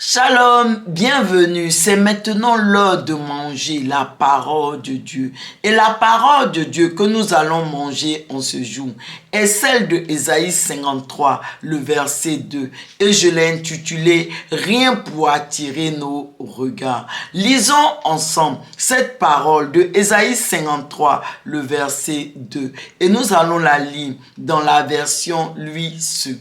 Shalom, bienvenue. C'est maintenant l'heure de manger la parole de Dieu. Et la parole de Dieu que nous allons manger en ce jour est celle de Ésaïe 53, le verset 2. Et je l'ai intitulé « Rien pour attirer nos regards ». Lisons ensemble cette parole de Ésaïe 53, le verset 2. Et nous allons la lire dans la version Louis II.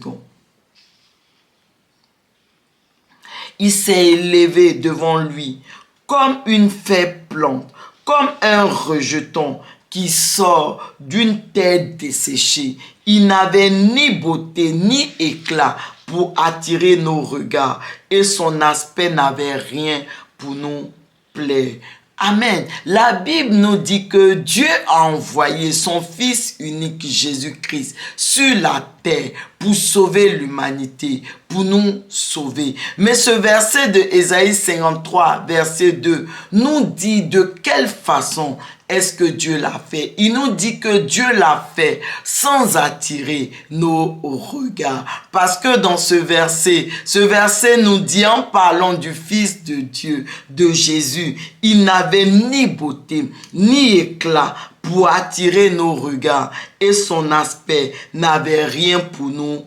Il s'est élevé devant lui comme une faible plante, comme un rejeton qui sort d'une terre desséchée. Il n'avait ni beauté ni éclat pour attirer nos regards et son aspect n'avait rien pour nous plaire. Amen. La Bible nous dit que Dieu a envoyé son Fils unique Jésus-Christ sur la terre pour sauver l'humanité, pour nous sauver. Mais ce verset de Ésaïe 53, verset 2, nous dit de quelle façon est-ce que Dieu l'a fait. Il nous dit que Dieu l'a fait sans attirer nos regards. Parce que dans ce verset nous dit en parlant du Fils de Dieu, de Jésus, il n'avait ni beauté, ni éclat pour attirer nos regards et son aspect n'avait rien pour nous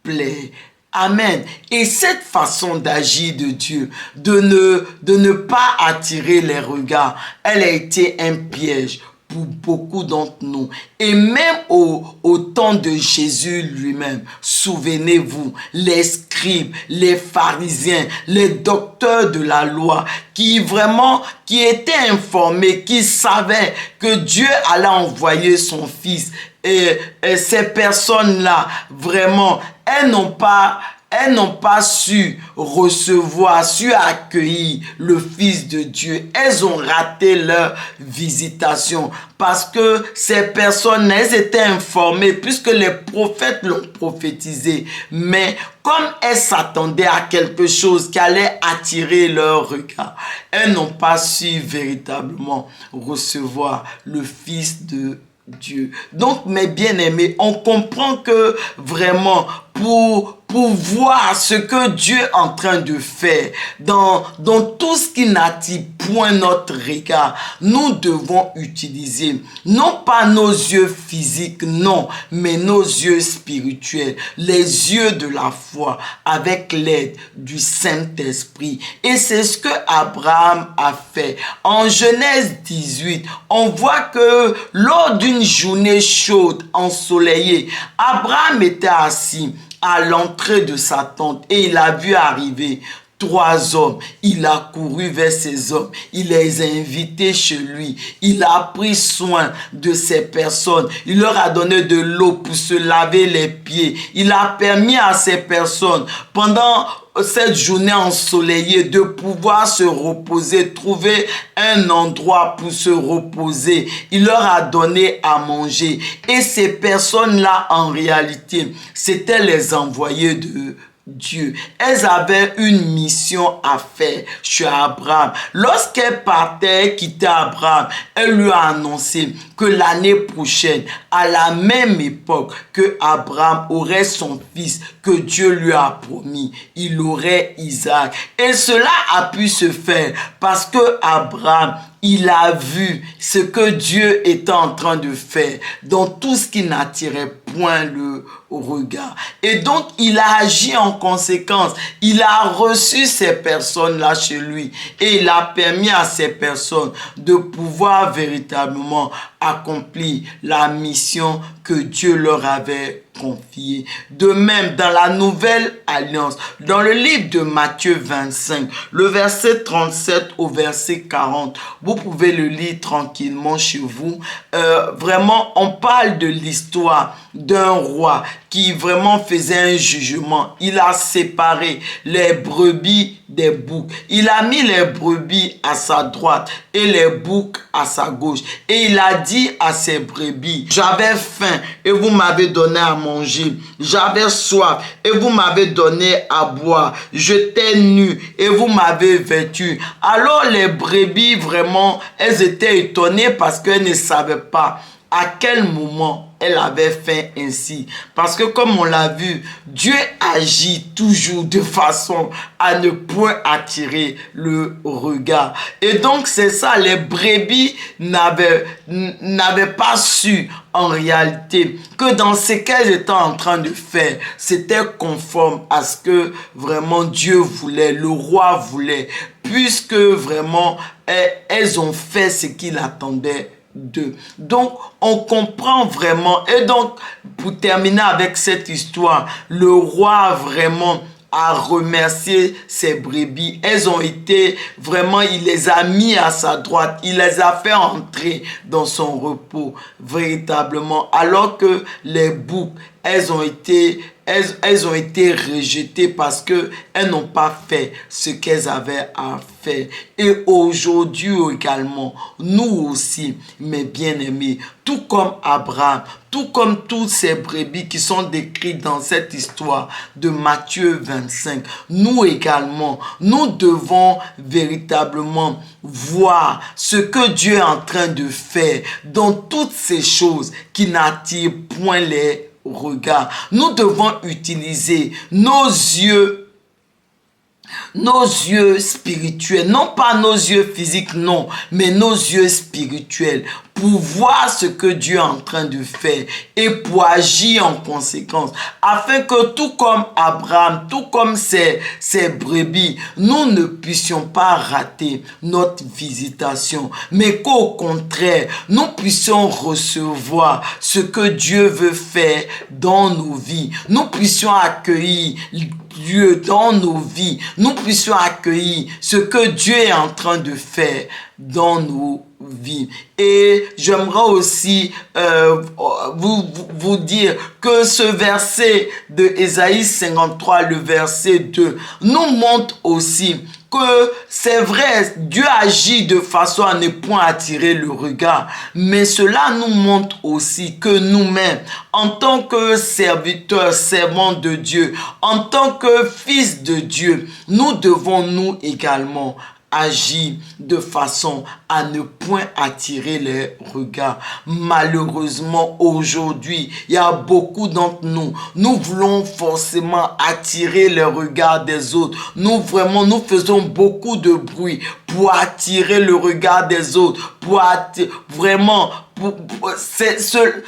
plaire. Amen. Et cette façon d'agir de Dieu, de ne pas attirer les regards, elle a été un piège pour beaucoup d'entre nous. Et même au temps de Jésus lui-même, souvenez-vous, les scribes, les pharisiens, les docteurs de la loi, qui étaient informés, qui savaient que Dieu allait envoyer son Fils. Et ces personnes-là, vraiment, elles n'ont pas su recevoir, su accueillir le Fils de Dieu. Elles ont raté leur visitation parce que ces personnes, elles étaient informées puisque les prophètes l'ont prophétisé. Mais comme elles s'attendaient à quelque chose qui allait attirer leur regard, elles n'ont pas su véritablement recevoir le Fils de Dieu. Donc, mes bien-aimés, on comprend que vraiment, pour voir ce que Dieu est en train de faire dans tout ce qui n'attire point notre regard, nous devons utiliser non pas nos yeux physiques, non, mais nos yeux spirituels, les yeux de la foi avec l'aide du Saint-Esprit. Et c'est ce que Abraham a fait. En Genèse 18, on voit que lors d'une journée chaude, ensoleillée, Abraham était assis à l'entrée de sa tente et il a vu arriver 3 hommes. Il a couru vers ces hommes. Il les a invités chez lui. Il a pris soin de ces personnes. Il leur a donné de l'eau pour se laver les pieds. Il a permis à ces personnes, pendant cette journée ensoleillée, de pouvoir se reposer, trouver un endroit pour se reposer. Il leur a donné à manger. Et ces personnes-là, en réalité, c'étaient les envoyés de Dieu. Elles avaient une mission à faire chez Abraham. Lorsqu'elle partait quitter Abraham, elle lui a annoncé que l'année prochaine, à la même époque que Abraham aurait son fils que Dieu lui a promis, il aurait Isaac. Et cela a pu se faire parce que Abraham, il a vu ce que Dieu était en train de faire dans tout ce qui n'attirait point le regard. Et donc, il a agi en conséquence. Il a reçu ces personnes-là chez lui et il a permis à ces personnes de pouvoir véritablement accomplir la mission que Dieu leur avait confiée. De même, dans la Nouvelle Alliance, dans le livre de Matthieu 25, le verset 37 au verset 40, vous pouvez le lire tranquillement chez vous. Vraiment, on parle de l'histoire d'un roi qui vraiment faisait un jugement. Il a séparé les brebis des boucs. Il a mis les brebis à sa droite et les boucs à sa gauche. Et il a dit à ses brebis, j'avais faim et vous m'avez donné à manger. J'avais soif et vous m'avez donné à boire. J'étais nu et vous m'avez vêtu. Alors les brebis, vraiment, elles étaient étonnées parce qu'elles ne savaient pas À quel moment elle avait fait ainsi? Parce que comme on l'a vu, Dieu agit toujours de façon à ne point attirer le regard. Et donc c'est ça, les brebis n'avaient pas su en réalité que dans ce qu'elles étaient en train de faire, c'était conforme à ce que vraiment Dieu voulait, le roi voulait, puisque vraiment elles ont fait ce qu'il attendait d'eux. Donc, on comprend vraiment. Et donc, pour terminer avec cette histoire, le roi vraiment a remercié ses brebis. Elles ont été vraiment, il les a mis à sa droite. Il les a fait entrer dans son repos, véritablement. Alors que les boucs, elles ont été rejetées parce que elles n'ont pas fait ce qu'elles avaient à faire. Et aujourd'hui également, nous aussi, mes bien-aimés, tout comme Abraham, tout comme toutes ces brebis qui sont décrites dans cette histoire de Matthieu 25, nous également, nous devons véritablement voir ce que Dieu est en train de faire dans toutes ces choses qui n'attirent point les regards. Nous devons utiliser nos yeux spirituels, non pas nos yeux physiques, non, mais nos yeux spirituels, pour voir ce que Dieu est en train de faire et pour agir en conséquence, afin que tout comme Abraham, tout comme ces brebis, nous ne puissions pas rater notre visitation, mais qu'au contraire, nous puissions recevoir ce que Dieu veut faire dans nos vies. Nous puissions accueillir Dieu dans nos vies. Nous puissions accueillir ce que Dieu est en train de faire dans nos vies. Et j'aimerais aussi vous dire que ce verset de Ésaïe 53, le verset 2, nous montre aussi que c'est vrai, Dieu agit de façon à ne point attirer le regard, mais cela nous montre aussi que nous-mêmes, en tant que serviteurs, servants de Dieu, en tant que fils de Dieu, nous devons nous également agit de façon à ne point attirer les regards. Malheureusement, aujourd'hui, il y a beaucoup d'entre nous. Nous voulons forcément attirer les regards des autres. Nous faisons beaucoup de bruit pour attirer le regard des autres.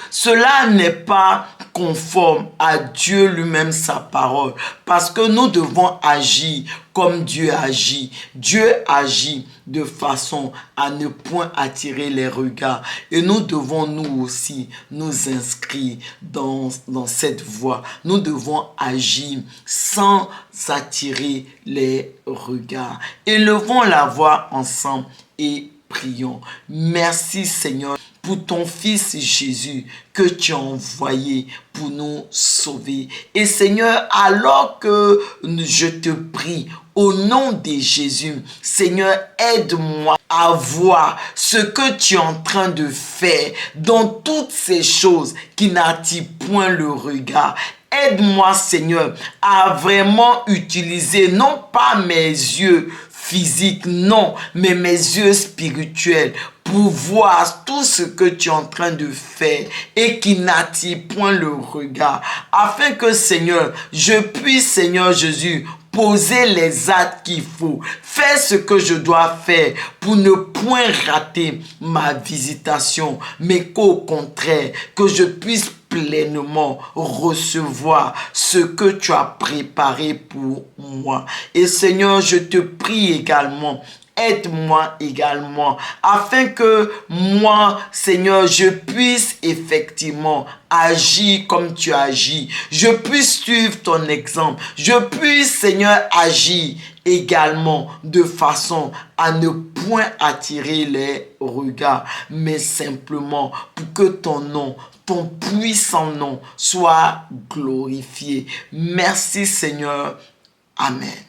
Cela n'est pas conforme à Dieu lui-même, sa parole. Parce que nous devons agir comme Dieu agit. Dieu agit de façon à ne point attirer les regards. Et nous devons nous aussi nous inscrire dans cette voie. Nous devons agir sans attirer les regards. Élevons la voix ensemble et prions. Merci Seigneur pour ton Fils Jésus que tu as envoyé pour nous sauver. Et Seigneur, alors que je te prie, au nom de Jésus, Seigneur, aide-moi à voir ce que tu es en train de faire dans toutes ces choses qui n'attirent point le regard. Aide-moi, Seigneur, à vraiment utiliser non pas mes yeux physiques, non, mais mes yeux spirituels pour voir tout ce que tu es en train de faire et qui n'attire point le regard, afin que, Seigneur, je puisse, Seigneur Jésus, poser les actes qu'il faut, faire ce que je dois faire pour ne point rater ma visitation, mais qu'au contraire, que je puisse pleinement recevoir ce que tu as préparé pour moi. Et Seigneur, je te prie également, aide-moi également, afin que moi, Seigneur, je puisse effectivement agir comme tu agis. Je puisse suivre ton exemple. Je puisse, Seigneur, agir également de façon à ne point attirer les regards, mais simplement pour que ton nom, ton puissant nom soit glorifié. Merci Seigneur. Amen.